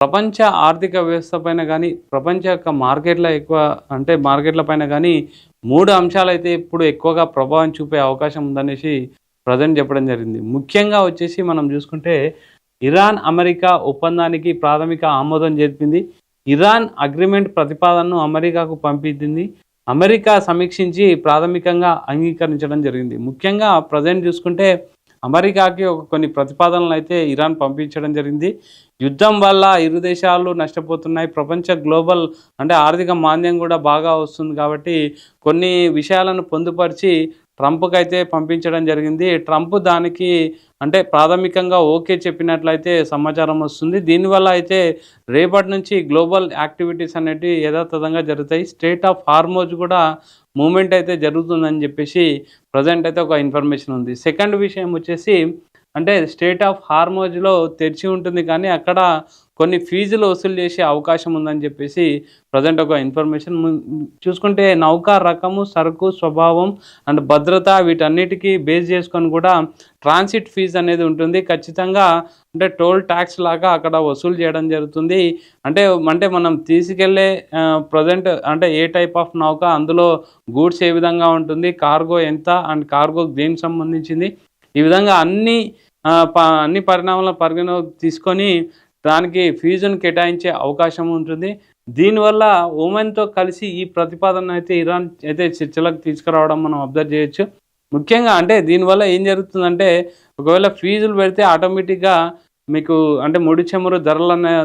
ప్రపంచ ఆర్థిక వ్యవస్థ పైన గానీ, ప్రపంచ యొక్క మార్కెట్‌ల ఎక్కువ అంటే మార్కెట్‌ల పైన గానీ 3 అంశాలైతే ఇప్పుడు ఎక్కువగా ప్రభావం చూపే అవకాశం ఉందనేసి ప్రెజెంట్ చెప్పడం జరిగింది. ముఖ్యంగా వచ్చేసి మనం జూసుకుంటే ఇరాన్, అమెరికా ఒప్పందానికి ప్రాథమిక ఆమోదం జరిపింది. ఇరాన్ అగ్రీమెంట్ ప్రతిపాదనను అమెరికాకు పంపించింది. అమెరికా సమీక్షించి ప్రాథమికంగా అంగీకరించడం జరిగింది. ముఖ్యంగా ప్రెజెంట్ జూసుకుంటే అమెరికాకి కొన్ని ప్రతిపాదనలైతే ఇరాన్ పంపించడం జరిగింది. యుద్ధం వల్ల ఇరు దేశాలు నష్టపోతున్నాయి. ప్రపంచ గ్లోబల్ అంటే ఆర్థిక మాంద్యం కూడా బాగా వస్తుంది కాబట్టి కొన్ని విషయాలను పొందుపరిచి ట్రంప్‌కైతే పంపించడం జరిగింది. ట్రంప్ దానికి అంటే ప్రాథమికంగా ఓకే చెప్పినట్లయితే సమాచారం వస్తుంది. దీనివల్ల అయితే రేపటి నుంచి గ్లోబల్ యాక్టివిటీస్ అనేటివి యథాతథంగా జరుగుతాయి. స్ట్రెయిట్ ఆఫ్ హార్మోజ్ కూడా మూవ్‌మెంట్ అయితే జరుగుతుందని చెప్పేసి ప్రెజెంట్ అయితే ఒక ఇన్ఫర్మేషన్ ఉంది. సెకండ్ విషయం వచ్చేసి అంటే స్ట్రెయిట్ ఆఫ్ హార్మోజ్‌లో తెరిచి ఉంటుంది కానీ అక్కడ కొన్ని ఫీజులు వసూలు చేసే అవకాశం ఉందని చెప్పేసి ప్రెజెంట్ ఒక ఇన్ఫర్మేషన్ చూసుకుంటే నౌక రకము, సరుకు స్వభావం అండ్ భద్రత వీటన్నిటికీ బేస్ చేసుకొని కూడా ట్రాన్సిట్ ఫీజ్ అనేది ఉంటుంది. ఖచ్చితంగా అంటే టోల్ ట్యాక్స్ లాగా అక్కడ వసూలు చేయడం జరుగుతుంది. అంటే అంటే మనం తీసుకెళ్ళే ప్రెజెంట్ అంటే ఏ టైప్ ఆఫ్ నౌక, అందులో గూడ్స్ ఏ విధంగా ఉంటుంది, కార్గో ఎంత అండ్ కార్గో దేనికి సంబంధించింది, ఈ విధంగా అన్ని పరిణామాలను పరిగణలోకి తీసుకొని దానికి ఫీజును కేటాయించే అవకాశం ఉంటుంది. దీనివల్ల ఒమన్‌తో కలిసి ఈ ప్రతిపాదన అయితే ఇరాన్ అయితే చర్చలకు తీసుకురావడం మనం అబ్జర్వ్ చేయొచ్చు. ముఖ్యంగా అంటే దీనివల్ల ఏం జరుగుతుందంటే ఒకవేళ ఫీజులు పెడితే ఆటోమేటిక్‌గా మీకు అంటే ముడి చమురు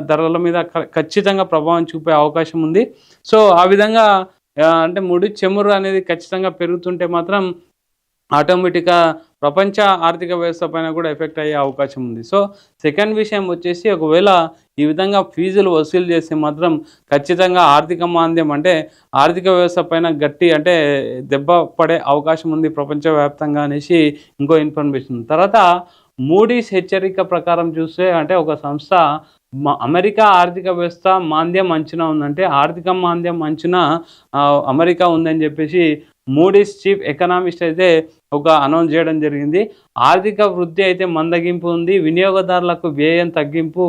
ధరల మీద ఖచ్చితంగా ప్రభావం చూపే అవకాశం ఉంది. సో ఆ విధంగా అంటే ముడి చమురు అనేది ఖచ్చితంగా పెరుగుతుంటే మాత్రం ఆటోమేటిక్‌గా ప్రపంచ ఆర్థిక వ్యవస్థ పైన కూడా ఎఫెక్ట్ అయ్యే అవకాశం ఉంది. సో సెకండ్ విషయం వచ్చేసి ఒకవేళ ఈ విధంగా ఫీజులు వసూలు చేస్తే మాత్రం ఖచ్చితంగా ఆర్థిక మాంద్యం అంటే ఆర్థిక వ్యవస్థ పైన గట్టి అంటే దెబ్బ పడే అవకాశం ఉంది ప్రపంచవ్యాప్తంగా అనేసి ఇంకో ఇన్ఫర్మేషన్. తర్వాత మూడీస్ హెచ్చరిక ప్రకారం చూస్తే అంటే ఒక సంస్థ అమెరికా ఆర్థిక వ్యవస్థ మాంద్యం అంచనా ఉందంటే ఆర్థిక మాంద్యం అంచనా అమెరికా ఉందని చెప్పేసి మూడీస్ చీఫ్ ఎకనామిస్ట్ అయితే ఒక అనౌన్స్ చేయడం జరిగింది. ఆర్థిక వృద్ధి అయితే మందగింపు ఉంది, వినియోగదారులకు వ్యయం తగ్గింపు,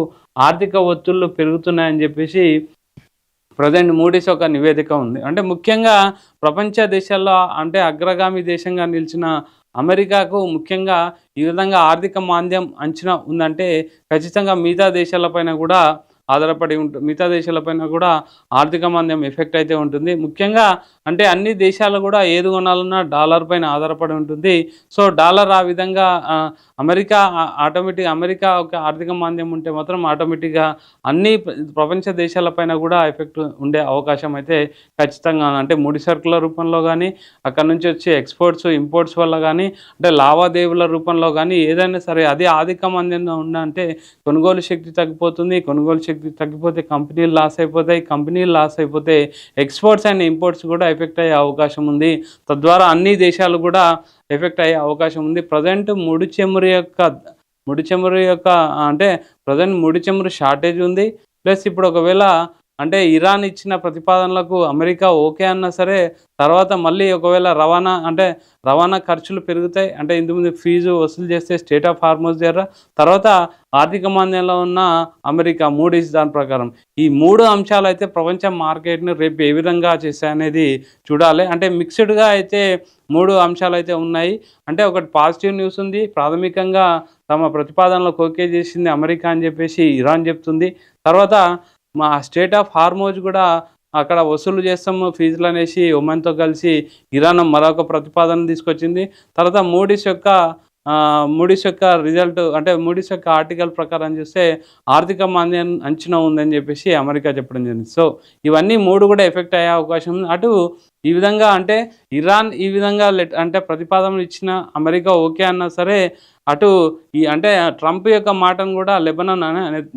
ఆర్థిక ఒత్తిళ్లు పెరుగుతున్నాయని చెప్పేసి ప్రజెంట్ మూడీస్ ఒక నివేదిక ఉంది. అంటే ముఖ్యంగా ప్రపంచ దేశాల్లో అంటే అగ్రగామి దేశంగా నిలిచిన అమెరికాకు ముఖ్యంగా ఈ విధంగా ఆర్థిక మాంద్యం అంచనా ఉందంటే ఖచ్చితంగా మిగతా దేశాలపైన కూడా మిగతా దేశాలపైన కూడా ఆర్థిక మాంద్యం ఎఫెక్ట్ అయితే ఉంటుంది. ముఖ్యంగా అంటే అన్ని దేశాలు కూడా ఏది కొనాలన్నా డాలర్ పైన ఆధారపడి ఉంటుంది. సో డాలర్ ఆ విధంగా అమెరికా ఒక ఆర్థిక మాంద్యం ఉంటే మాత్రం ఆటోమేటిక్గా అన్ని ప్రపంచ దేశాలపైన కూడా ఎఫెక్ట్ ఉండే అవకాశం అయితే ఖచ్చితంగా అంటే ముడి సరుకుల రూపంలో కానీ అక్కడ నుంచి వచ్చే ఎక్స్పోర్ట్స్ ఇంపోర్ట్స్ వల్ల కానీ అంటే లావాదేవీల రూపంలో కానీ ఏదైనా సరే అది ఆర్థిక మాంద్యంగా ఉందంటే కొనుగోలు శక్తి తగ్గిపోతుంది. కొనుగోలు శక్తి తగ్గిపోతే కంపెనీలు లాస్ అయిపోతాయి. కంపెనీలు లాస్ అయిపోతే ఎక్స్పోర్ట్స్ అండ్ ఇంపోర్ట్స్ కూడా ఎఫెక్ట్ అయ్యే అవకాశం ఉంది. తద్వారా అన్ని దేశాలు కూడా ఎఫెక్ట్ అయ్యే అవకాశం ఉంది. ప్రజెంట్ ముడి చమురు యొక్క అంటే ప్రజెంట్ ముడి చమురు షార్టేజ్ ఉంది. ప్లస్ ఇప్పుడు ఒకవేళ అంటే ఇరాన్ ఇచ్చిన ప్రతిపాదనలకు అమెరికా ఓకే అన్నా సరే తర్వాత మళ్ళీ ఒకవేళ రవాణా ఖర్చులు పెరుగుతాయి. అంటే ఇంతకుముందు ఫీజు వసూలు చేస్తే స్ట్రెయిట్ ఆఫ్ హార్మోజ్ ద్వారా తర్వాత ఆర్థిక మాంద్యంలో ఉన్న అమెరికా మూడీస్ దాని ప్రకారం ఈ 3 అంశాలు అయితే ప్రపంచ మార్కెట్ని రేపు ఏ విధంగా చేస్తాయనేది చూడాలి. అంటే మిక్స్డ్గా అయితే 3 అంశాలు అయితే ఉన్నాయి. అంటే ఒకటి పాజిటివ్ న్యూస్ ఉంది. ప్రాథమికంగా తమ ప్రతిపాదనలకు ఓకే చేసింది అమెరికా అని చెప్పేసి ఇరాన్ చెప్తుంది. తర్వాత మా స్ట్రెయిట్ ఆఫ్ హార్మోజ్ కూడా అక్కడ వసూలు చేస్తాము ఫీజులు అనేసి ఒమన్‌తో కలిసి ఇరాన్ మరొక ప్రతిపాదన తీసుకొచ్చింది. తర్వాత మూడీస్ యొక్క రిజల్ట్ అంటే మూడీస్ యొక్క ఆర్టికల్ ప్రకారం చూస్తే ఆర్థిక మాంద్యం అంచనా ఉందని చెప్పేసి అమెరికా చెప్పడం జరిగింది. సో ఇవన్నీ 3 కూడా ఎఫెక్ట్ అయ్యే అవకాశం ఉంది. అటు ఈ విధంగా అంటే ఇరాన్ ఈ విధంగా అంటే ప్రతిపాదనలు ఇచ్చిన అమెరికా ఓకే అన్నా సరే అటు అంటే ట్రంప్ యొక్క మాటను కూడా లెబనాన్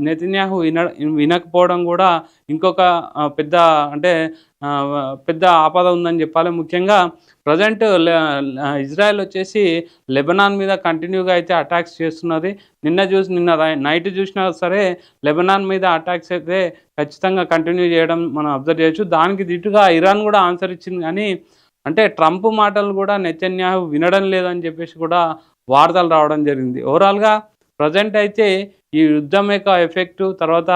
నెతన్యాహు వినకపోవడం కూడా ఇంకొక పెద్ద ఆపద ఉందని చెప్పాలి. ముఖ్యంగా ప్రజెంట్ ఇజ్రాయెల్ వచ్చేసి లెబనాన్ మీద కంటిన్యూగా అయితే అటాక్స్ చేస్తున్నది. నిన్న నైట్ చూసినా సరే లెబనాన్ మీద అటాక్స్ అయితే ఖచ్చితంగా కంటిన్యూ చేయడం మనం అబ్జర్వ్ చేయొచ్చు. దానికి దిట్టుగా ఇరాన్ కూడా ఆన్సర్ ఇచ్చింది కానీ అంటే ట్రంప్ మాటలు కూడా నెతన్యాహు వినడం లేదని చెప్పేసి కూడా వార్తలు రావడం జరిగింది. ఓవరాల్గా ప్రజెంట్ అయితే ఈ యుద్ధం యొక్క ఎఫెక్టు తర్వాత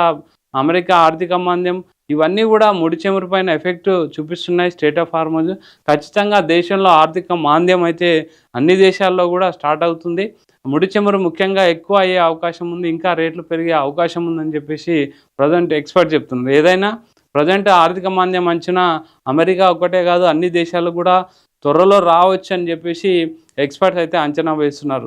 అమెరికా ఆర్థిక మాంద్యం ఇవన్నీ కూడా ముడి చమురు పైన ఎఫెక్ట్ చూపిస్తున్నాయి. స్టేట్ ఆఫ్ హార్మోజ్ ఖచ్చితంగా దేశంలో ఆర్థిక మాంద్యం అయితే అన్ని దేశాల్లో కూడా స్టార్ట్ అవుతుంది. ముడి చమురు ముఖ్యంగా ఎక్కువ అయ్యే అవకాశం ఉంది, ఇంకా రేట్లు పెరిగే అవకాశం ఉందని చెప్పేసి ప్రజెంట్ ఎక్స్పర్ట్ చెప్తున్నారు. ఏదైనా ప్రజెంట్ ఆర్థిక మాంద్యం అంచనా అమెరికా ఒక్కటే కాదు, అన్ని దేశాలు కూడా త్వరలో రావచ్చు అని చెప్పేసి ఎక్స్పర్ట్స్ అయితే అంచనా వేస్తున్నారు.